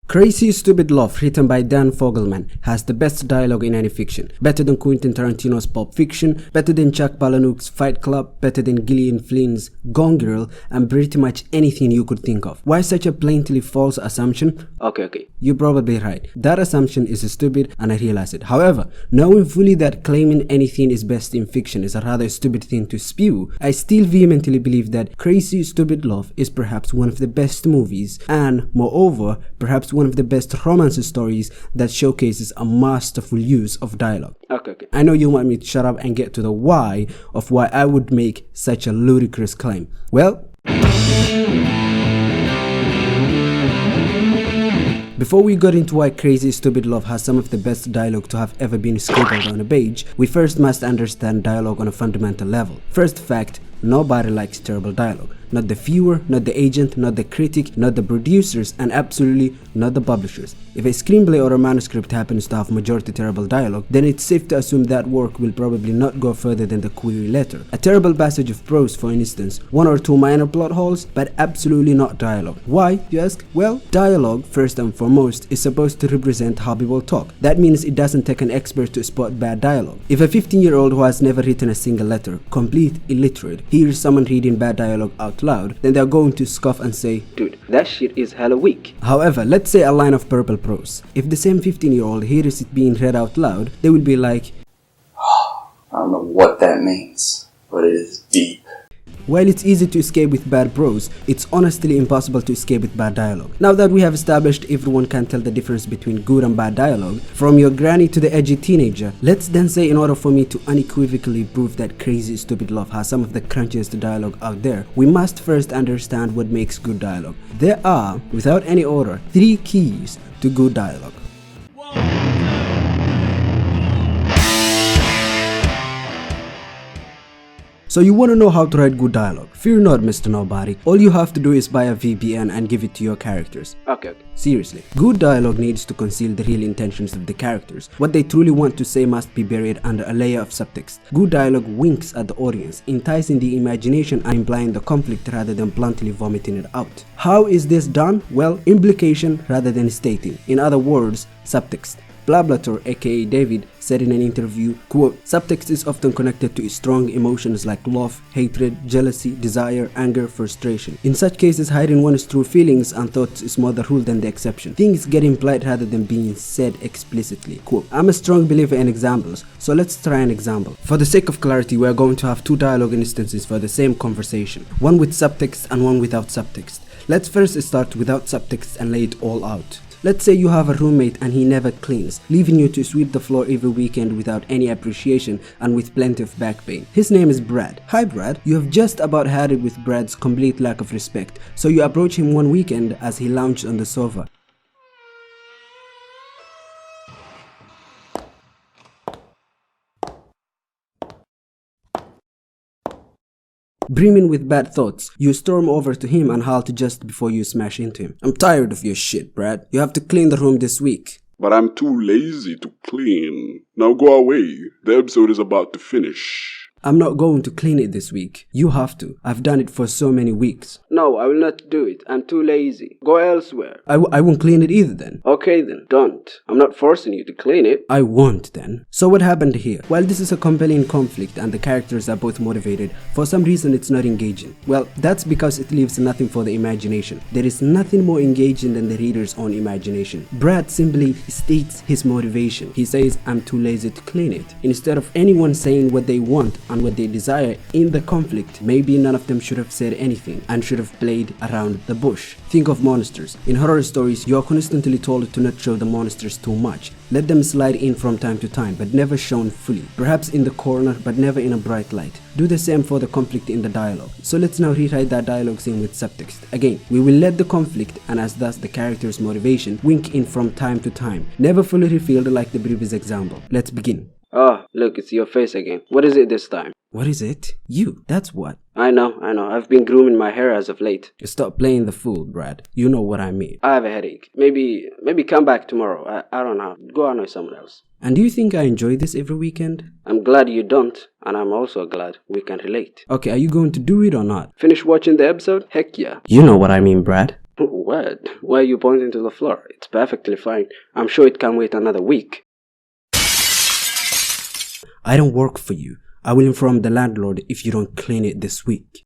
Crazy Stupid Love, written by Dan Fogelman, has the best dialogue in any fiction. Better than Quentin Tarantino's Pulp Fiction, better than Jack Palahniuk's Fight Club, better than Gillian Flynn's Gone Girl, and pretty much anything you could think of. Why such a blatantly false assumption? Okay, you're probably right. That assumption is stupid and I realize it. However, knowing fully that claiming anything is best in fiction is a rather stupid thing to spew, I still vehemently believe that Crazy Stupid Love is perhaps one of the best movies and, moreover, perhaps one of the best romance stories that showcases a masterful use of dialogue. Okay. I know you want me to shut up and get to the why of why I would make such a ludicrous claim. Well, before we got into why Crazy Stupid Love has some of the best dialogue to have ever been scribbled on a page, we first must understand dialogue on a fundamental level. First fact, nobody likes terrible dialogue. Not the viewer, not the agent, not the critic, not the producers, and absolutely not the publishers. If a screenplay or a manuscript happens to have majority terrible dialogue, then it's safe to assume that work will probably not go further than the query letter. A terrible passage of prose, for instance, one or two minor plot holes, but absolutely not dialogue. Why, you ask? Well, dialogue, first and foremost, is supposed to represent how people talk. That means it doesn't take an expert to spot bad dialogue. If a 15-year-old who has never written a single letter, complete illiterate, hears someone reading bad dialogue out loud, then they're going to scoff and say, dude, that shit is hella weak. However, let's say a line of purple prose. If the same 15-year-old hears it being read out loud, they will be like, I don't know what that means, but it is deep. While it's easy to escape with bad prose, it's honestly impossible to escape with bad dialogue. Now that we have established everyone can tell the difference between good and bad dialogue, from your granny to the edgy teenager, let's then say in order for me to unequivocally prove that Crazy Stupid Love has some of the crunchiest dialogue out there, we must first understand what makes good dialogue. There are, without any order, 3 keys to good dialogue. So you want to know how to write good dialogue? Fear not, Mr. Nobody. All you have to do is buy a VPN and give it to your characters. Okay. Seriously. Good dialogue needs to conceal the real intentions of the characters. What they truly want to say must be buried under a layer of subtext. Good dialogue winks at the audience, enticing the imagination and implying the conflict rather than bluntly vomiting it out. How is this done? Well, implication rather than stating. In other words, subtext. Blablator, aka David, said in an interview, quote, subtext is often connected to strong emotions like love, hatred, jealousy, desire, anger, frustration. In such cases, hiding one's true feelings and thoughts is more the rule than the exception. Things get implied rather than being said explicitly. Quote, I'm a strong believer in examples, so let's try an example. For the sake of clarity, we are going to have 2 dialogue instances for the same conversation, one with subtext and one without subtext. Let's first start without subtext and lay it all out. Let's say you have a roommate and he never cleans, leaving you to sweep the floor every weekend without any appreciation and with plenty of back pain. His name is Brad. Hi Brad. You have just about had it with Brad's complete lack of respect, so you approach him one weekend as he lounged on the sofa. Brimming with bad thoughts, you storm over to him and halt just before you smash into him. I'm tired of your shit, Brad. You have to clean the room this week. But I'm too lazy to clean. Now go away. The episode is about to finish. I'm not going to clean it this week. You have to. I've done it for so many weeks. No, I will not do it. I'm too lazy. Go elsewhere. I won't clean it either then. Okay then, don't. I'm not forcing you to clean it. I won't then. So what happened here? While this is a compelling conflict and the characters are both motivated, for some reason it's not engaging. Well, that's because it leaves nothing for the imagination. There is nothing more engaging than the reader's own imagination. Brad simply states his motivation. He says, I'm too lazy to clean it. Instead of anyone saying what they want and what they desire in the conflict, maybe none of them should have said anything and should have played around the bush. Think of monsters. In horror stories, you are constantly told to not show the monsters too much. Let them slide in from time to time, but never shown fully. Perhaps in the corner, but never in a bright light. Do the same for the conflict in the dialogue. So let's now rewrite that dialogue scene with subtext. Again, we will let the conflict, and as thus the character's motivation, wink in from time to time, never fully revealed like the previous example. Let's begin. Oh, look, it's your face again. What is it this time? What is it? You, that's what. I know. I've been grooming my hair as of late. Stop playing the fool, Brad. You know what I mean. I have a headache. Maybe come back tomorrow. I don't know. Go out with someone else. And do you think I enjoy this every weekend? I'm glad you don't, and I'm also glad we can relate. Okay, are you going to do it or not? Finish watching the episode? Heck yeah. You know what I mean, Brad. What? Why are you pointing to the floor? It's perfectly fine. I'm sure it can wait another week. I don't work for you. I will inform the landlord if you don't clean it this week.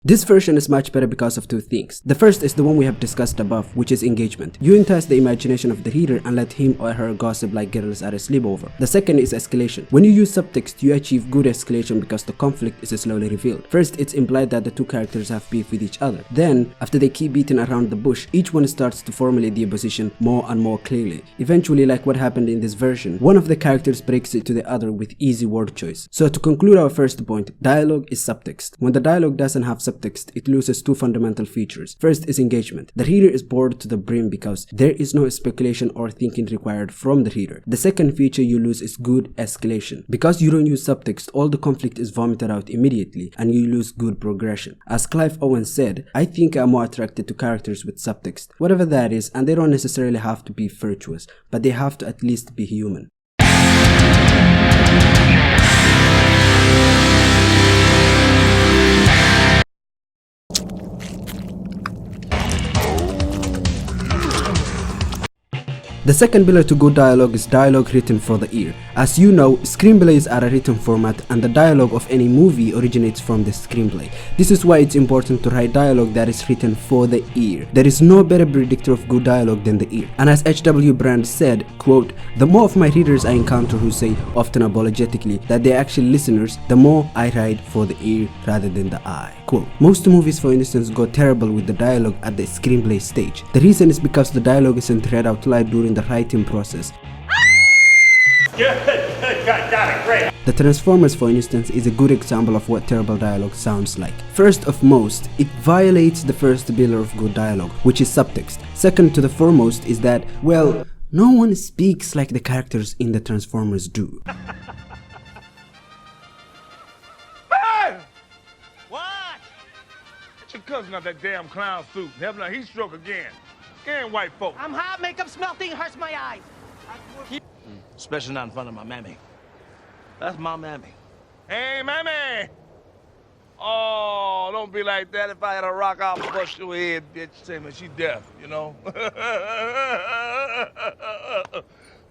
This version is much better because of two things. The first is the one we have discussed above, which is engagement. You entice the imagination of the reader and let him or her gossip like girls at a sleepover. The second is escalation. When you use subtext, you achieve good escalation because the conflict is slowly revealed. First, it's implied that the two characters have beef with each other. Then, after they keep beating around the bush, each one starts to formulate the opposition more and more clearly. Eventually, like what happened in this version, one of the characters breaks it to the other with easy word choice. So to conclude our first point, dialogue is subtext. When the dialogue doesn't have subtext, it loses two fundamental features. First is engagement. The reader is bored to the brim because there is no speculation or thinking required from the reader. The second feature you lose is good escalation. Because you don't use subtext, all the conflict is vomited out immediately and you lose good progression. As Clive Owen said, I think I'm more attracted to characters with subtext. Whatever that is, and they don't necessarily have to be virtuous, but they have to at least be human. The second pillar to good dialogue is dialogue written for the ear. As you know, screenplays are a written format and the dialogue of any movie originates from the screenplay. This is why it's important to write dialogue that is written for the ear. There is no better predictor of good dialogue than the ear. And as H.W. Brandt said, quote, "The more of my readers I encounter who say, often apologetically, that they're actually listeners, the more I write for the ear rather than the eye." Quote. Most movies, for instance, go terrible with the dialogue at the screenplay stage. The reason is because the dialogue isn't read out loud during the writing process. Got it, great. The Transformers, for instance, is a good example of what terrible dialogue sounds like. First of most, it violates the first pillar of good dialogue, which is subtext. Second to the foremost is that, well, no one speaks like the characters in the Transformers do. Your cousin got that damn clown suit. Having a heat stroke again. Again, white folk. I'm hot, makeup smelting, hurts my eyes. Especially not in front of my mammy. That's my mammy. Hey, mammy! Oh, don't be like that. If I had a rock, I'll bust your head, bitch. Say, man, she deaf, you know?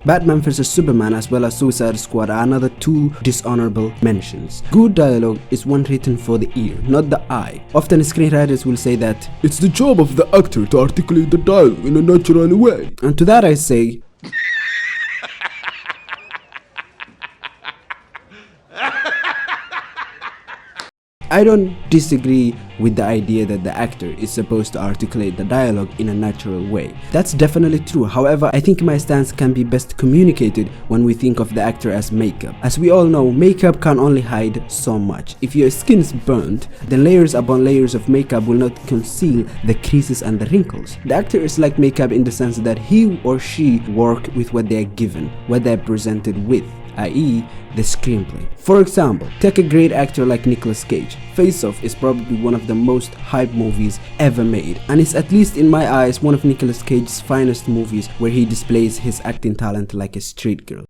Batman vs Superman as well as Suicide Squad are another two dishonorable mentions. Good dialogue is one written for the ear, not the eye. Often screenwriters will say that it's the job of the actor to articulate the dialogue in a natural way. And to that I say, I don't disagree with the idea that the actor is supposed to articulate the dialogue in a natural way. That's definitely true. However, I think my stance can be best communicated when we think of the actor as makeup. As we all know, makeup can only hide so much. If your skin is burnt, then layers upon layers of makeup will not conceal the creases and the wrinkles. The actor is like makeup in the sense that he or she work with what they are given, what they are presented with, i.e. the screenplay. For example, take a great actor like Nicolas Cage. Face Off is probably one of the most hyped movies ever made, and it's, at least in my eyes, one of Nicolas Cage's finest movies where he displays his acting talent like a street girl.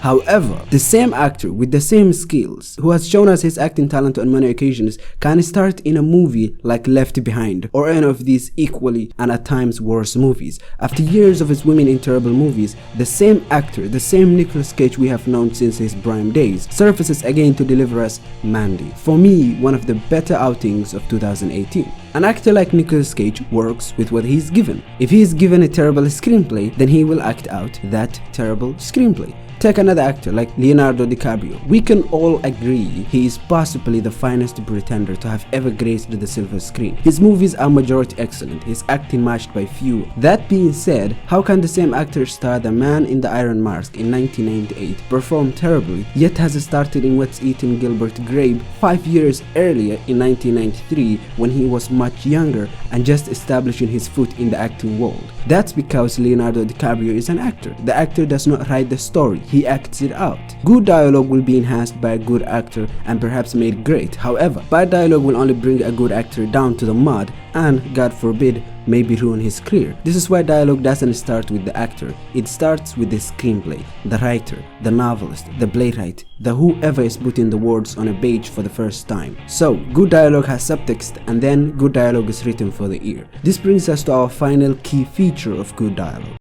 However, the same actor with the same skills, who has shown us his acting talent on many occasions, can start in a movie like Left Behind or any of these equally and at times worse movies. After years of his women in terrible movies, the same actor, the same Nicolas Cage we have known since his prime days, surfaces again to deliver us Mandy. For me, one of the better outings of 2018. An actor like Nicolas Cage works with what he's given. If he is given a terrible screenplay, then he will act out that terrible screenplay. Take another actor like Leonardo DiCaprio. We can all agree he is possibly the finest pretender to have ever graced the silver screen. His movies are majority excellent, his acting matched by few. That being said, how can the same actor star The Man in the Iron Mask in 1998, perform terribly, yet has started in What's Eating Gilbert Grape 5 years earlier in 1993 when he was much younger and just establishing his foot in the acting world? That's because Leonardo DiCaprio is an actor. The actor does not write the story, he acts it out. Good dialogue will be enhanced by a good actor and perhaps made great. However, bad dialogue will only bring a good actor down to the mud and, God forbid, maybe ruin his career. This is why dialogue doesn't start with the actor. It starts with the screenplay, the writer, the novelist, the playwright, the whoever is putting the words on a page for the first time. So, good dialogue has subtext, and then good dialogue is written for the ear. This brings us to our final key feature of good dialogue.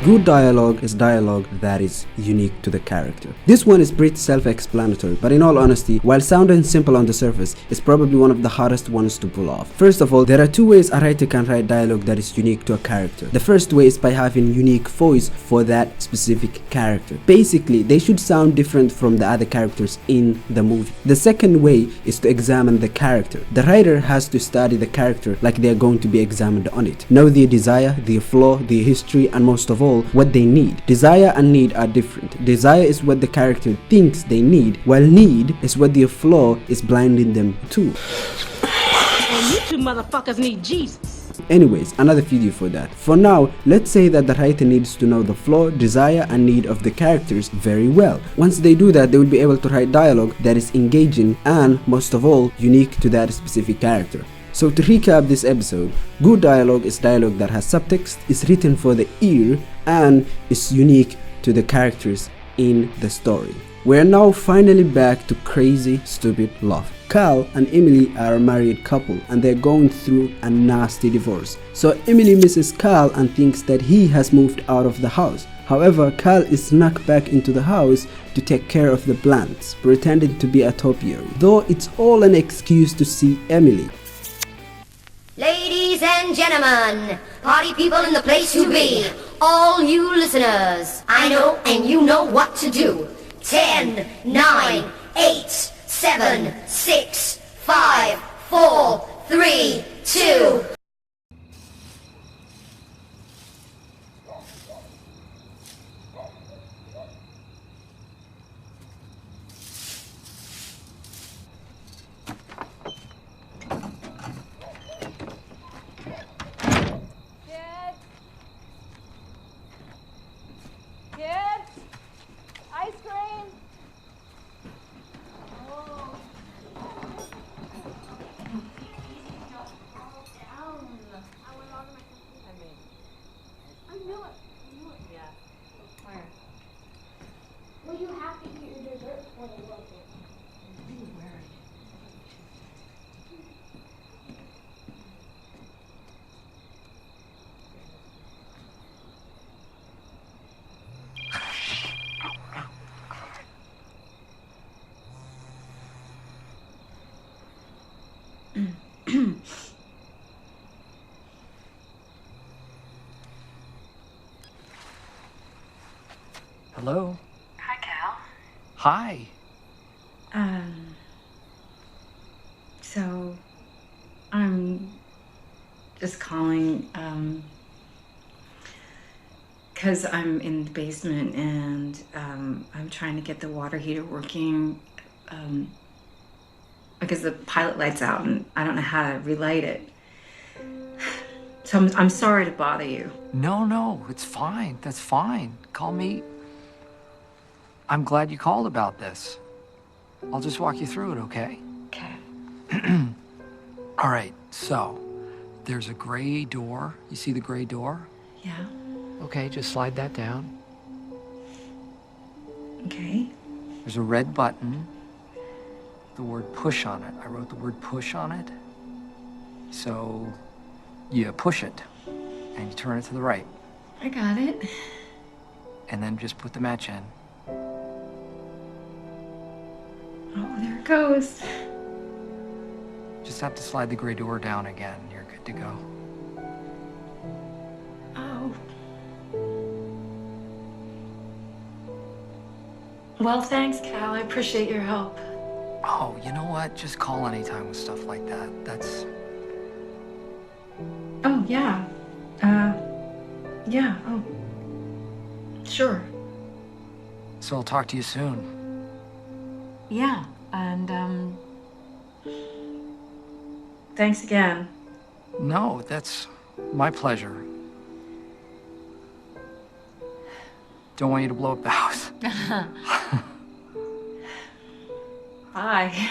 Good dialogue is dialogue that is unique to the character. This one is pretty self-explanatory, but in all honesty, while sounding simple on the surface, it's probably one of the hardest ones to pull off. First of all, there are two ways a writer can write dialogue that is unique to a character. The first way is by having unique voice for that specific character. Basically, they should sound different from the other characters in the movie. The second way is to examine the character. The writer has to study the character like they are going to be examined on it. Know their desire, their flaw, their history, and most of all, what they need. Desire and need are different. Desire is what the character thinks they need, while need is what their flaw is blinding them to. And you two motherfuckers need Jesus. Anyways, another video for that. For now, let's say that the writer needs to know the flaw, desire, and need of the characters very well. Once they do that, they will be able to write dialogue that is engaging and, most of all, unique to that specific character. So to recap this episode, good dialogue is dialogue that has subtext, is written for the ear, and is unique to the characters in the story. We're now finally back to crazy, stupid love. Cal and Emily are a married couple and they're going through a nasty divorce. So Emily misses Cal and thinks that he has moved out of the house. However, Cal is snuck back into the house to take care of the plants, pretending to be a topiary, though it's all an excuse to see Emily. Ladies and gentlemen, party people in the place to be, all you listeners, I know and you know what to do. 10, 9, 8, 7, 6, 5, 4, 3, 2. Hello? Hi, Cal. Hi. So I'm just calling, because I'm in the basement and, I'm trying to get the water heater working, because the pilot light's out and I don't know how to relight it. So I'm sorry to bother you. No, it's fine. That's fine. Call me. I'm glad you called about this. I'll just walk you through it, okay? Okay. All right, so there's a gray door. You see the gray door? Yeah. Okay, just slide that down. Okay. There's a red button. The word push on it. I wrote the word push on it. So you push it and you turn it to the right. I got it. And then just put the match in. Oh, there it goes. Just have to slide the gray door down again. You're good to go. Oh. Well, thanks, Cal. I appreciate your help. Oh, you know what? Just call anytime with stuff like that. That's... Oh, yeah. Yeah, oh. Sure. So I'll talk to you soon. Yeah, and, thanks again. No, that's my pleasure. Don't want you to blow up the house. Bye.